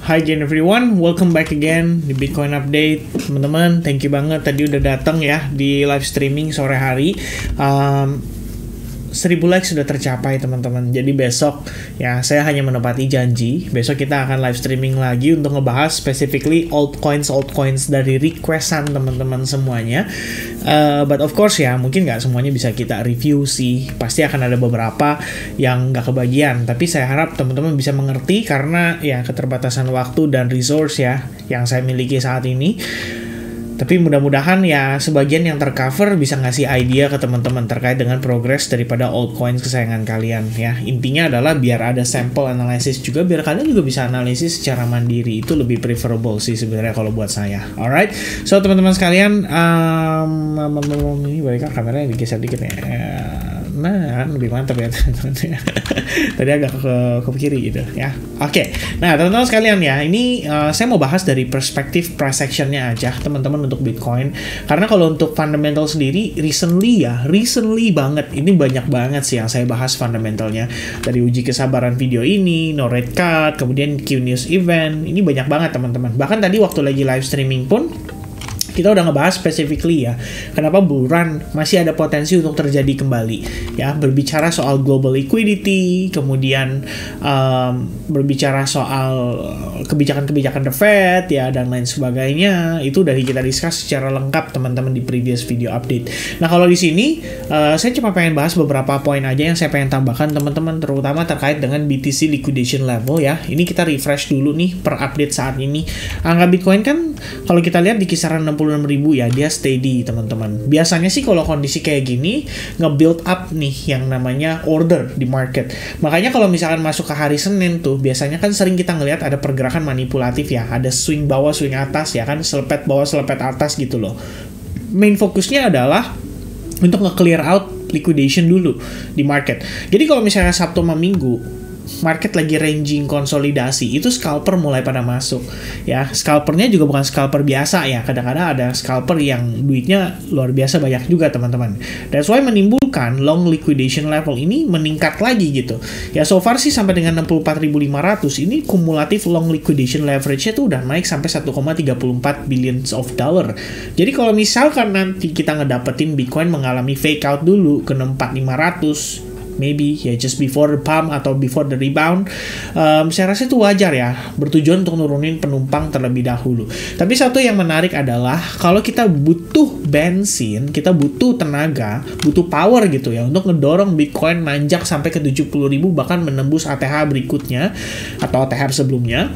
Hi again everyone, welcome back again di Bitcoin Update. Teman-teman, thank you banget tadi udah datang ya di live streaming sore hari. 1000 likes sudah tercapai teman-teman. Jadi besok ya saya hanya menepati janji. Besok kita akan live streaming lagi untuk ngebahas specifically altcoins dari requestan teman-teman semuanya. But of course ya mungkin nggak semuanya bisa kita review sih. Pasti akan ada beberapa yang nggak kebagian. Tapi saya harap teman-teman bisa mengerti karena ya keterbatasan waktu dan resource ya yang saya miliki saat ini. Tapi mudah-mudahan ya sebagian yang tercover bisa ngasih idea ke teman-teman terkait dengan progress daripada altcoins kesayangan kalian ya. Intinya adalah biar ada sample analysis juga, biar kalian juga bisa analisis secara mandiri. Itu lebih preferable sih sebenarnya kalau buat saya. Alright, so teman-teman sekalian, ini balik kameranya digeser dikit ya. Nah, lebih mantap ya teman-teman. Tadi agak ke kiri gitu ya. Oke. Nah, teman-teman sekalian ya, ini saya mau bahas dari perspektif price action-nya aja teman-teman untuk Bitcoin. Karena kalau untuk fundamental sendiri recently banget ini banyak banget sih yang saya bahas fundamentalnya. Dari uji kesabaran video ini, no rate cut, kemudian Q News event, ini banyak banget teman-teman. Bahkan tadi waktu lagi live streaming pun kita udah ngebahas specifically ya, kenapa bull run masih ada potensi untuk terjadi kembali ya, berbicara soal global liquidity, kemudian berbicara soal kebijakan-kebijakan The Fed ya dan lain sebagainya. Itu udah kita discuss secara lengkap teman-teman di previous video update. Nah kalau di sini saya cuma pengen bahas beberapa poin aja yang saya pengen tambahkan teman-teman, terutama terkait dengan BTC liquidation level ya. Ini kita refresh dulu nih per update saat ini. Angka Bitcoin kan kalau kita lihat di kisaran 66.000 ya, dia steady teman-teman. Biasanya sih kalau kondisi kayak gini nge-build up nih yang namanya order di market. Makanya kalau misalkan masuk ke hari Senin tuh biasanya kan sering kita ngelihat ada pergerakan manipulatif ya, ada swing bawah swing atas ya kan, selepet bawah selepet atas gitu loh. Main fokusnya adalah untuk nge-clear out liquidation dulu di market. Jadi kalau misalnya Sabtu sama Minggu market lagi ranging konsolidasi, itu scalper mulai pada masuk ya. Scalpernya juga bukan scalper biasa ya, kadang-kadang ada scalper yang duitnya luar biasa banyak juga teman-teman. That's why menimbulkan long liquidation level ini meningkat lagi gitu ya. So far sih sampai dengan 64.500 ini kumulatif long liquidation leverage-nya tuh udah naik sampai 1,34 billions of dollar. Jadi kalau misalkan nanti kita ngedapetin Bitcoin mengalami fake out dulu ke 64.500 maybe ya, just before the pump atau before the rebound, saya rasa itu wajar ya, bertujuan untuk nurunin penumpang terlebih dahulu. Tapi satu yang menarik adalah kalau kita butuh bensin, kita butuh tenaga, butuh power gitu ya untuk ngedorong Bitcoin nanjak sampai ke 70.000 bahkan menembus ATH berikutnya atau ATH sebelumnya.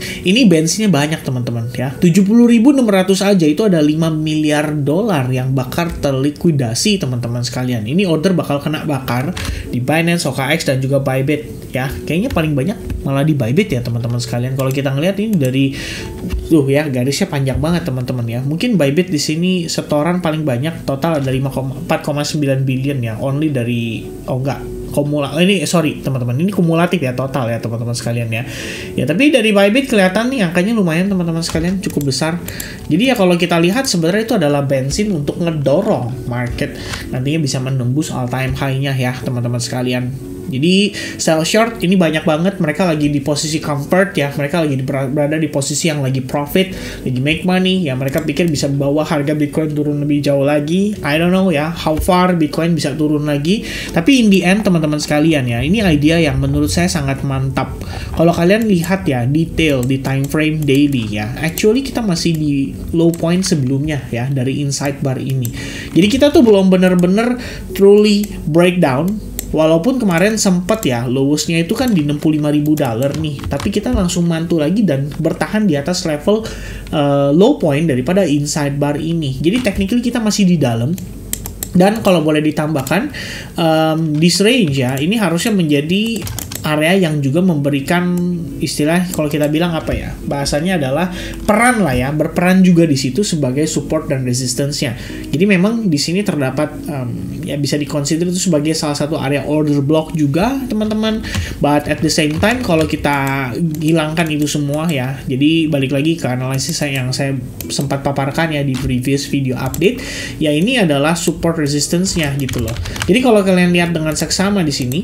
Ini bensinnya banyak teman-teman ya. 70.600 aja itu ada 5 miliar dolar yang bakal terlikuidasi teman-teman sekalian. Ini order bakal kena bakar di Binance, OKX dan juga Bybit ya. Kayaknya paling banyak malah di Bybit ya teman-teman sekalian. Kalau kita ngelihat ini dari ya garisnya panjang banget teman-teman ya. Mungkin Bybit di sini setoran paling banyak, total ada 4,9 billion ya. Only dari teman-teman, ini kumulatif ya, total ya teman-teman sekalian ya. Ya tapi dari Bybit kelihatan nih angkanya lumayan teman-teman sekalian, cukup besar. Jadi ya kalau kita lihat sebenarnya itu adalah bensin untuk ngedorong market nantinya bisa menembus all time high-nya ya teman-teman sekalian. Jadi sell short ini banyak banget, mereka lagi di posisi comfort ya, mereka lagi berada di posisi yang lagi profit, lagi make money ya, mereka pikir bisa bawa harga Bitcoin turun lebih jauh lagi. I don't know ya how far Bitcoin bisa turun lagi, tapi in the end teman-teman sekalian ya, ini idea yang menurut saya sangat mantap. Kalau kalian lihat ya detail di time frame daily ya, actually kita masih di low point sebelumnya ya dari inside bar ini. Jadi kita tuh belum bener-bener truly breakdown. Walaupun kemarin sempat ya lowest-nya itu kan di 65.000 dolar nih, tapi kita langsung mantul lagi dan bertahan di atas level low point daripada inside bar ini. Jadi technically kita masih di dalam. Dan kalau boleh ditambahkan, this range ya, ini harusnya menjadi area yang juga memberikan istilah, kalau kita bilang apa ya, bahasanya adalah peran lah ya, berperan juga di situ sebagai support dan resistance-nya. Jadi memang di sini terdapat ya bisa dikonsider itu sebagai salah satu area order block juga teman-teman. But at the same time kalau kita hilangkan itu semua ya, jadi balik lagi ke analisis yang saya sempat paparkan ya di previous video update, ya ini adalah support resistance-nya gitu loh. Jadi kalau kalian lihat dengan seksama di sini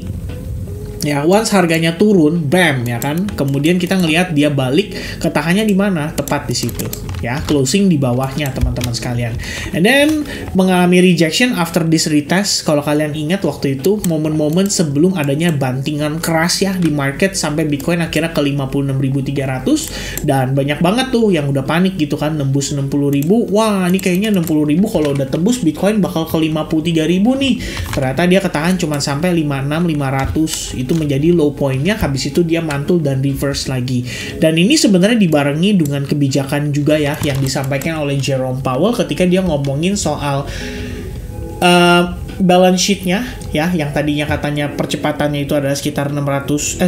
Ya, once harganya turun, bam, ya kan. Kemudian kita ngelihat dia balik, ketahannya di mana? Tepat di situ. Ya, closing di bawahnya teman-teman sekalian. And then mengalami rejection after this retest. Kalau kalian ingat waktu itu momen-momen sebelum adanya bantingan keras ya di market sampai Bitcoin akhirnya ke 56.300 dan banyak banget tuh yang udah panik gitu kan, nembus 60.000. Wah, ini kayaknya 60.000 kalau udah tembus Bitcoin bakal ke 53.000 nih. Ternyata dia ketahan cuma sampai 56.500. Itu menjadi low point-nya, habis itu dia mantul dan reverse lagi. Dan ini sebenarnya dibarengi dengan kebijakan juga ya yang disampaikan oleh Jerome Powell ketika dia ngomongin soal balance sheet-nya ya, yang tadinya katanya percepatannya itu adalah sekitar 720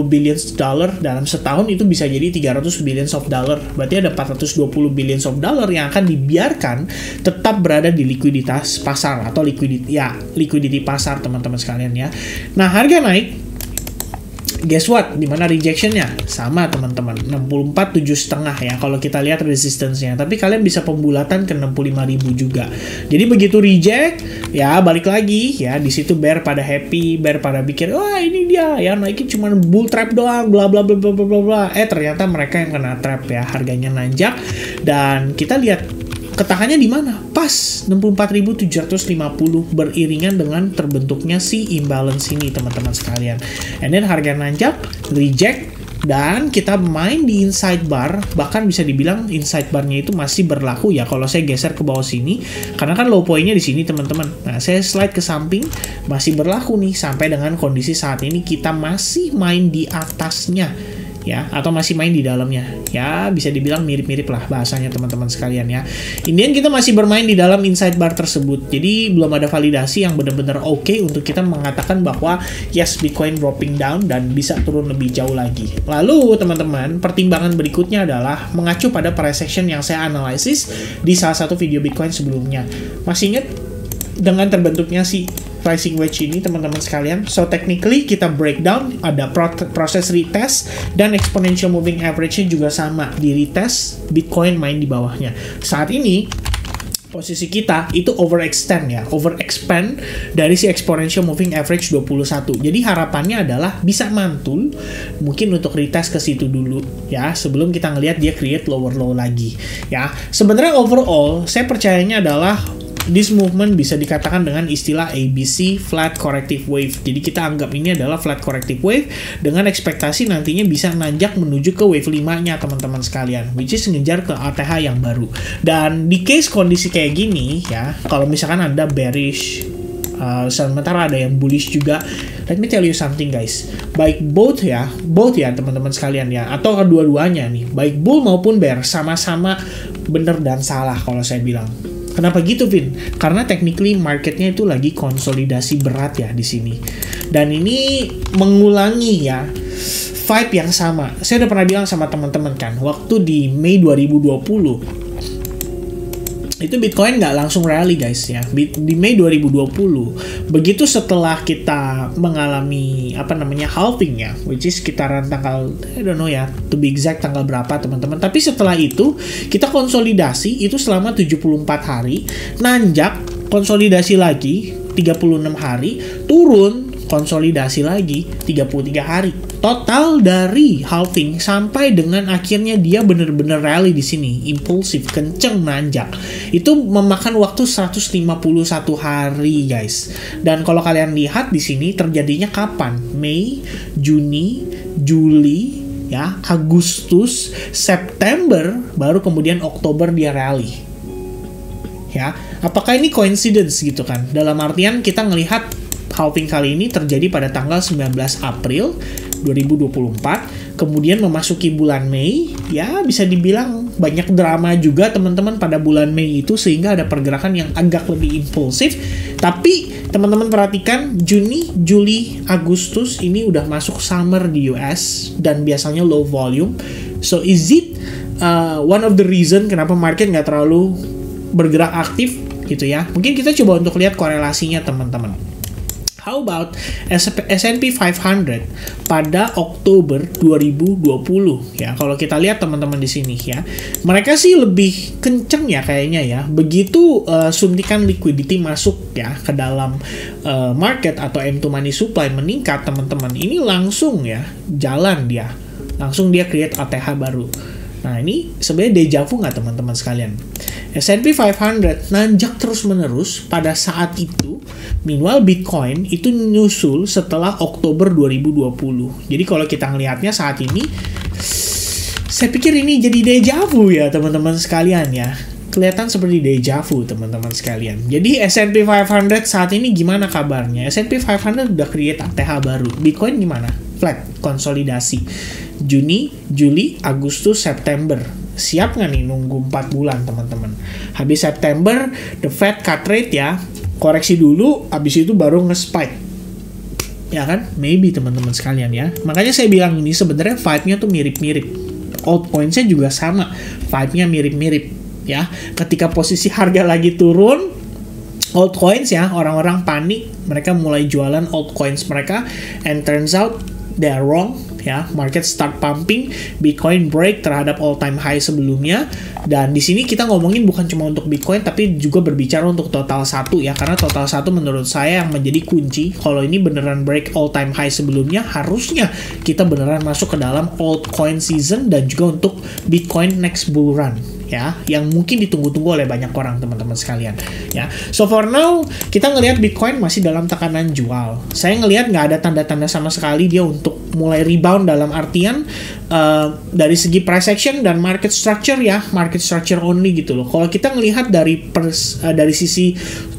billion dollar dalam setahun, itu bisa jadi 300 billions of dollar. Berarti ada 420 billions of dollar yang akan dibiarkan tetap berada di likuiditas pasar atau liquidity pasar teman-teman sekalian ya. Nah, harga naik. Guess what? Dimana rejectionnya? Sama teman-teman, 64,7,5 ya kalau kita lihat resistance-nya. Tapi kalian bisa pembulatan ke 65.000 juga. Jadi begitu reject, ya balik lagi ya, di situ bear pada happy, bear pada pikir, wah ini dia ya naikin cuma bull trap doang, bla bla bla bla bla bla. Ternyata mereka yang kena trap ya, harganya nanjak dan kita lihat ketahannya di mana? Pas 64.750 beriringan dengan terbentuknya si imbalance ini teman-teman sekalian. And then harga nanjak, reject, dan kita main di inside bar, bahkan bisa dibilang inside barnya itu masih berlaku ya kalau saya geser ke bawah sini, karena kan low point-nya di sini teman-teman. Nah, saya slide ke samping, masih berlaku nih sampai dengan kondisi saat ini kita masih main di atasnya. Ya, atau masih main di dalamnya. Ya, bisa dibilang mirip-mirip lah bahasanya teman-teman sekalian ya. Indian kita masih bermain di dalam inside bar tersebut. Jadi belum ada validasi yang benar-benar oke untuk kita mengatakan bahwa yes, Bitcoin dropping down dan bisa turun lebih jauh lagi. Lalu teman-teman, pertimbangan berikutnya adalah mengacu pada price action yang saya analisis di salah satu video Bitcoin sebelumnya. Masih ingat dengan terbentuknya si pricing wedge ini teman-teman sekalian? So technically kita breakdown, ada proses retest dan exponential moving average-nya juga sama, di retest Bitcoin main di bawahnya. Saat ini posisi kita itu overexpand dari si exponential moving average 21. Jadi harapannya adalah bisa mantul mungkin untuk retest ke situ dulu ya, sebelum kita ngelihat dia create lower low lagi ya. Sebenarnya overall saya percayanya adalah this movement bisa dikatakan dengan istilah ABC, flat corrective wave. Jadi kita anggap ini adalah flat corrective wave dengan ekspektasi nantinya bisa nanjak menuju ke wave 5-nya teman-teman sekalian, which is ngejar ke ATH yang baru. Dan di case kondisi kayak gini ya, kalau misalkan Anda bearish, sementara ada yang bullish juga, let me tell you something guys, baik both ya teman-teman sekalian ya, atau kedua-duanya nih, baik bull maupun bear sama-sama benar dan salah kalau saya bilang. Kenapa gitu, Vin? Karena technically marketnya itu lagi konsolidasi berat ya di sini. Dan ini mengulangi ya vibe yang sama. Saya udah pernah bilang sama teman-teman kan, waktu di Mei 2020 itu Bitcoin nggak langsung rally guys ya. Di Mei 2020 begitu setelah kita mengalami halving ya, which is sekitaran tanggal I don't know ya to be exact tanggal berapa teman-teman, tapi setelah itu kita konsolidasi itu selama 74 hari, nanjak, konsolidasi lagi 36 hari, turun, konsolidasi lagi 33 hari. Total dari halving sampai dengan akhirnya dia benar-benar rally di sini, impulsif, kenceng nanjak. Itu memakan waktu 151 hari, guys. Dan kalau kalian lihat di sini terjadinya kapan? Mei, Juni, Juli, ya, Agustus, September, baru kemudian Oktober dia rally. Ya, apakah ini coincidence gitu kan? Dalam artian kita ngelihat halving kali ini terjadi pada tanggal 19 April 2024, kemudian memasuki bulan Mei, ya bisa dibilang banyak drama juga teman-teman pada bulan Mei itu, sehingga ada pergerakan yang agak lebih impulsif. Tapi teman-teman perhatikan Juni, Juli, Agustus ini udah masuk summer di US dan biasanya low volume. So is it one of the reason kenapa market nggak terlalu bergerak aktif gitu ya? Mungkin kita coba untuk lihat korelasinya teman-teman. How about S&P 500 pada Oktober 2020 ya. Kalau kita lihat teman-teman di sini ya, mereka sih lebih kenceng ya kayaknya ya. Begitu suntikan liquidity masuk ya ke dalam market atau M2 money supply meningkat teman-teman, ini langsung ya jalan dia. Langsung dia create ATH baru. Nah, ini sebenarnya deja vu nggak teman-teman sekalian? S&P 500 nanjak terus-menerus pada saat itu. Meanwhile, Bitcoin itu nyusul setelah Oktober 2020. Jadi kalau kita ngelihatnya saat ini, saya pikir ini jadi deja vu ya teman-teman sekalian ya. Kelihatan seperti deja vu teman-teman sekalian. Jadi S&P 500 saat ini gimana kabarnya? S&P 500 udah create ATH baru. Bitcoin gimana? Flat, konsolidasi. Juni, Juli, Agustus, September. Siap nggak nih nunggu 4 bulan teman-teman? Habis September, the Fed cut rate ya. Koreksi dulu, habis itu baru nge-spike. Ya kan? Maybe teman-teman sekalian ya. Makanya saya bilang ini sebenarnya vibe-nya tuh mirip-mirip. Altcoins-nya juga sama. Vibe-nya mirip-mirip ya. Ketika posisi harga lagi turun, altcoins ya, orang-orang panik, mereka mulai jualan altcoins mereka, and turns out they are wrong ya. Market start pumping, Bitcoin break terhadap all time high sebelumnya. Dan di sini kita ngomongin bukan cuma untuk Bitcoin tapi juga berbicara untuk total 1 ya, karena total 1 menurut saya yang menjadi kunci. Kalau ini beneran break all time high sebelumnya, harusnya kita beneran masuk ke dalam altcoin season dan juga untuk Bitcoin next bull run ya, yang mungkin ditunggu-tunggu oleh banyak orang teman-teman sekalian ya. So for now kita ngelihat Bitcoin masih dalam tekanan jual. Saya ngelihat nggak ada tanda-tanda sama sekali dia untuk mulai rebound dalam artian dari segi price action dan market structure ya, market structure only gitu loh. Kalau kita ngelihat dari sisi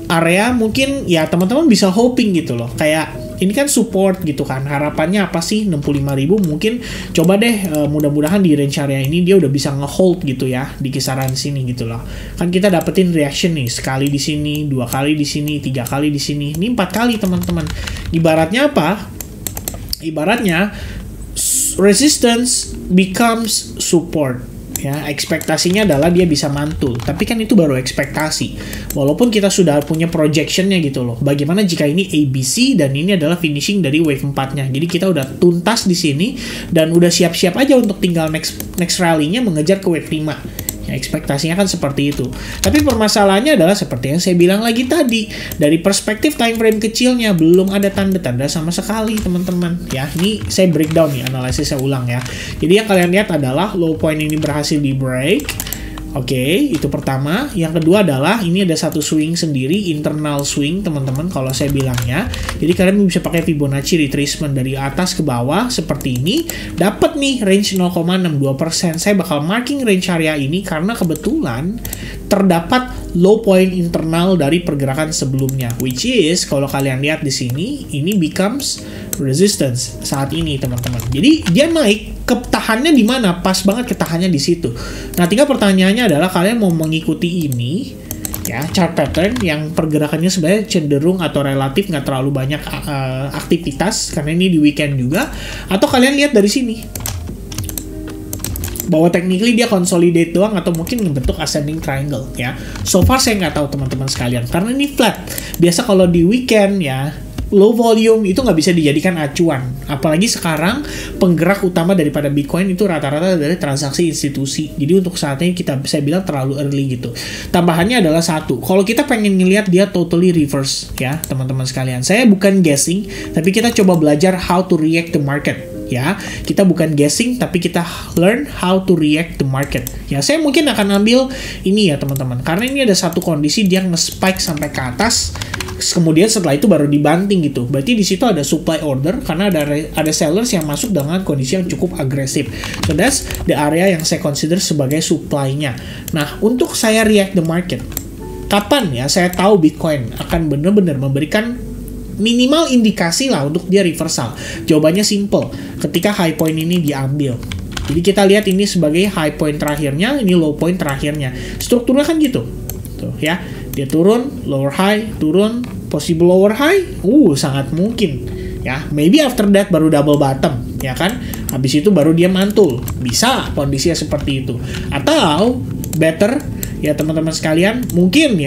area mungkin ya teman-teman bisa hoping gitu loh, kayak ini kan support gitu kan, harapannya apa sih 65.000, mungkin coba deh mudah-mudahan di range area ini dia udah bisa nge-hold gitu ya di kisaran sini gitu loh. Kan kita dapetin reaction nih, sekali di sini, 2 kali di sini, 3 kali di sini, ini 4 kali teman-teman. Ibaratnya apa? Ibaratnya resistance becomes support ya. Ekspektasinya adalah dia bisa mantul, tapi kan itu baru ekspektasi. Walaupun kita sudah punya projectionnya gitu loh. Bagaimana jika ini ABC dan ini adalah finishing dari wave 4-nya. Jadi kita udah tuntas di sini dan udah siap-siap aja untuk tinggal next rally-nya mengejar ke wave 5. Ya, ekspektasinya kan seperti itu. Tapi permasalahannya adalah seperti yang saya bilang lagi tadi, dari perspektif time frame kecilnya belum ada tanda-tanda sama sekali teman-teman ya. Ini saya breakdown nih, analisis saya ulang ya. Jadi yang kalian lihat adalah low point ini berhasil di break. Oke, itu pertama. Yang kedua adalah ini ada satu swing sendiri, internal swing teman-teman kalau saya bilangnya. Jadi kalian bisa pakai Fibonacci retracement dari atas ke bawah seperti ini. Dapat nih range 0,62%. Saya bakal marking range area ini karena kebetulan terdapat low point internal dari pergerakan sebelumnya, which is kalau kalian lihat di sini ini becomes resistance saat ini teman-teman. Jadi dia naik, ketahannya di mana? Pas banget ketahannya di situ. Nah, tinggal pertanyaannya adalah kalian mau mengikuti ini ya, chart pattern yang pergerakannya sebenarnya cenderung atau relatif nggak terlalu banyak aktivitas karena ini di weekend juga, atau kalian lihat dari sini bahwa technically dia consolidate doang atau mungkin membentuk ascending triangle ya. So far saya nggak tahu teman-teman sekalian karena ini flat. Biasa kalau di weekend ya low volume itu nggak bisa dijadikan acuan. Apalagi sekarang penggerak utama daripada Bitcoin itu rata-rata dari transaksi institusi. Jadi untuk saat ini saya bilang terlalu early gitu. Tambahannya adalah satu, kalau kita pengen ngelihat dia totally reverse ya teman-teman sekalian. Saya bukan guessing, tapi kita coba belajar how to react the market. Ya, kita bukan guessing tapi kita learn how to react the market. Ya, saya mungkin akan ambil ini ya teman-teman. Karena ini ada satu kondisi dia nge-spike sampai ke atas, kemudian setelah itu baru dibanting gitu. Berarti di situ ada supply order karena ada sellers yang masuk dengan kondisi yang cukup agresif. So that's the area yang saya consider sebagai supply-nya. Nah, untuk saya react the market, kapan ya saya tahu Bitcoin akan benar-benar memberikan minimal indikasi lah untuk dia reversal? Jawabannya simple, ketika high point ini diambil. Jadi kita lihat ini sebagai high point terakhirnya, ini low point terakhirnya. Strukturnya kan gitu. Tuh ya, dia turun, lower high, turun, possible lower high. Sangat mungkin ya. Maybe after that baru double bottom, ya kan? Habis itu baru dia mantul. Bisa kondisinya seperti itu. Atau better ya teman-teman sekalian, mungkin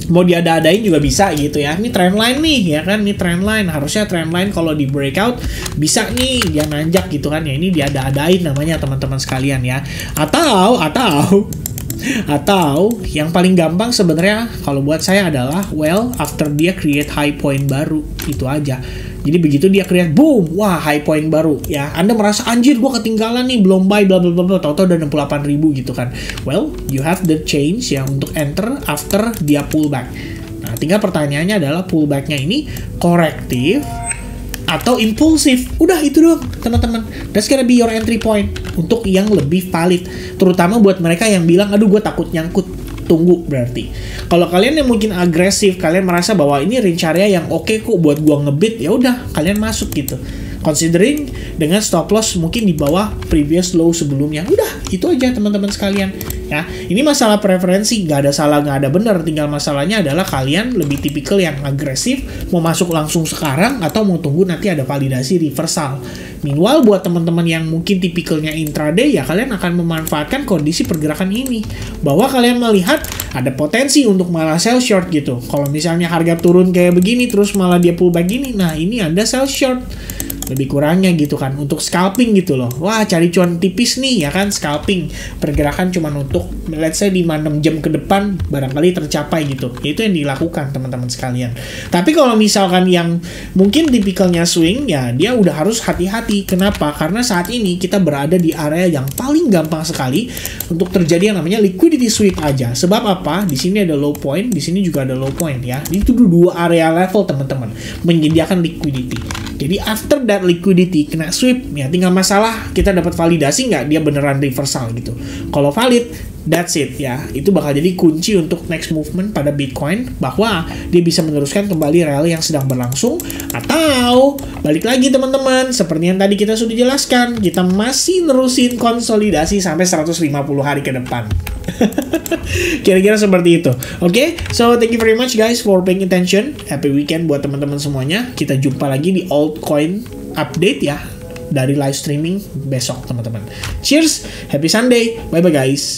mau diada-adain juga bisa gitu ya. Ini trendline nih ya kan, ini trendline, harusnya trendline kalau di breakout bisa nih dia nanjak gitu kan ya. Ini diada-adain namanya teman-teman sekalian ya. Atau yang paling gampang sebenarnya kalau buat saya adalah after dia create high point baru, itu aja. Jadi begitu dia create boom, wah high point baru ya. Anda merasa anjir gua ketinggalan nih, belum buy bla bla bla, tahu-tahu udah 68.000 gitu kan. You have the change ya untuk enter after dia pullback. Nah, tinggal pertanyaannya adalah pullbacknya ini korektif atau impulsif. Udah itu doang teman-teman. That's gonna be your entry point untuk yang lebih valid, terutama buat mereka yang bilang aduh gue takut nyangkut. Tunggu berarti. Kalau kalian yang mungkin agresif, kalian merasa bahwa ini range area yang oke kok buat gua ngebit, ya udah kalian masuk gitu. Considering dengan stop loss mungkin di bawah previous low sebelumnya. Udah, itu aja teman-teman sekalian. Ya, ini masalah preferensi, nggak ada salah, nggak ada benar. Tinggal masalahnya adalah kalian lebih tipikal yang agresif, mau masuk langsung sekarang atau mau tunggu nanti ada validasi reversal. Meanwhile, buat teman-teman yang mungkin tipikalnya intraday, ya kalian akan memanfaatkan kondisi pergerakan ini. Bahwa kalian melihat ada potensi untuk malah sell short gitu. Kalau misalnya harga turun kayak begini, terus malah dia pullback gini, nah ini Anda sell short. Lebih kurangnya gitu kan, untuk scalping gitu loh. Wah, cari cuan tipis nih ya kan, scalping. Pergerakan cuma untuk let's say 5-6 jam ke depan barangkali tercapai gitu. Itu yang dilakukan teman-teman sekalian. Tapi kalau misalkan yang mungkin tipikalnya swing, ya dia udah harus hati-hati. Kenapa? Karena saat ini kita berada di area yang paling gampang sekali untuk terjadi yang namanya liquidity sweep aja. Sebab apa? Di sini ada low point, di sini juga ada low point ya. Itu dua area level teman-teman, menyediakan liquidity. Jadi after that liquidity kena sweep, ya tinggal masalah kita dapat validasi nggak dia beneran reversal gitu. Kalau valid, that's it ya. Itu bakal jadi kunci untuk next movement pada Bitcoin, bahwa dia bisa meneruskan kembali rally yang sedang berlangsung, atau balik lagi teman-teman, seperti yang tadi kita sudah jelaskan, kita masih nerusin konsolidasi sampai 150 hari ke depan. Kira-kira seperti itu. Oke, so thank you very much guys for paying attention. Happy weekend buat teman-teman semuanya. Kita jumpa lagi di altcoin update ya, dari live streaming besok teman-teman. Cheers, happy Sunday, bye bye guys.